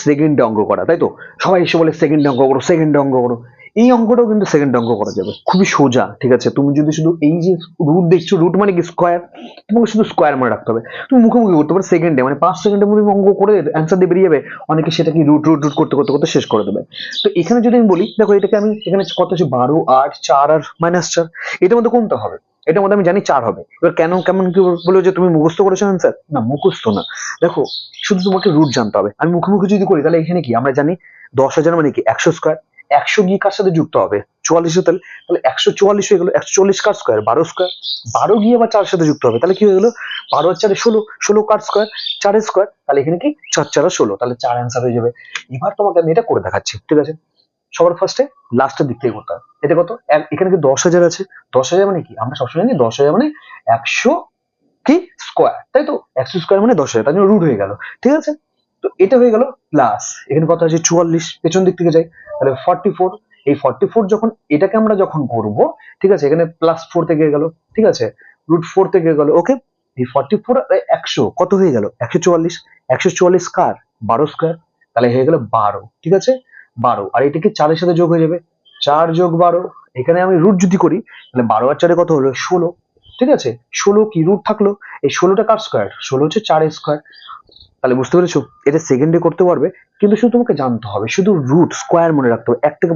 সেকেন্ডে অঙ্ক করা, তাই তো? সবাই এসে বলে সেকেন্ডে অঙ্ক করো, সেকেন্ডে অঙ্ক করো। এই অঙ্কটাও কিন্তু সেকেন্ডে অঙ্ক করা যাবে, খুবই সোজা, ঠিক আছে? তুমি যদি শুধু এই যে রুট দেখছো, রুট মানে কি স্কোয়ার, তোমাকে শুধু স্কোয়ার মনে রাখতে হবে। তুমি মুখোমুখি করতে পারো সেকেন্ডে, মানে 5 সেকেন্ডের মধ্যে অঙ্ক করে অ্যান্সার দিয়ে বেরিয়ে যাবে। অনেকে সেটা কি রুট রুট রুট করতে করতে করতে শেষ করে দেবে। তো এখানে যদি আমি বলি, দেখো এটাকে আমি এখানে কত আছে, 12, 8, 4 আর -4, এটার মধ্যে কোনটা হবে? এটার মধ্যে আমি জানি 4 হবে। এবার কেন কেমন কি বলে যে তুমি মুখস্থ করেছো অ্যান্সার? না, মুখস্থ না। দেখো, শুধু তোমাকে রুট জানতে হবে। আমি মুখোমুখি যদি করি, তাহলে এখানে কি আমরা জানি 10,000 মানে কি 100 স্কোয়ার। 100 গিয়ে কার সাথে যুক্ত হবে? 44, তাহলে তাহলে 144 হয়ে গেল। 144 কার স্কোয়ার? 12 স্কোয়ার। 12 গিয়ে আবার 4 সাথে যুক্ত হবে, তাহলে কি হয়ে গেল? 12 আর 4 16, 16 কার স্কোয়ার? 4 স্কোয়ার। তাহলে এখানে কি 4 4 16, তাহলে 4 অ্যান্সার হয়ে যাবে। এবার তোমাকে আমি এটা করে দেখাচ্ছি, ঠিক আছে? সবার ফার্স্টে লাস্টের দিক থেকে করতে হবে। এটা কত? এখানে কি 10,000 আছে? 10,000 মানে কি? আমরা সবসময় জানি 10,000 মানে 100 কি স্কোয়ার, তাই তো? 100 স্কোয়ার মানে 10,000, তার জন্য রুট হয়ে গেল, ঠিক আছে? তো এটা হয়ে গেল প্লাস, এখানে কত আছে? 44, পেছন দিক থেকে যাই, তাহলে 44। এই 44 যখন এটাকে আমরা যখন করব, ঠিক আছে, এখানে +4 থেকে গেল, ঠিক আছে, √4 থেকে গেল, ওকে। এই 44 আর 100 কত হয়ে গেল? 144। 144 কার? 12 স্কোয়ার, তাহলে হয়ে গেল 12, ঠিক আছে? 12, আর এটা কি 4 এর সাথে যোগ হয়ে যাবে, 4 যোগ 12। এখানে আমি রুট যদি করি, তাহলে 12 আর 4 কত হলো? 16, ঠিক আছে? 16 কি রুট থাকলো, এই 16টা কার স্কোয়ার? 16 হচ্ছে 4 স্কোয়ার। তাহলে বুঝতে পেরেছো, এটা সেকেন্ডে করতে পারবে, কিন্তু শুধু তোমাকে জানতে হবে, শুধু রুট স্কোয়ার মনে রাখতে হবে। 1 থেকে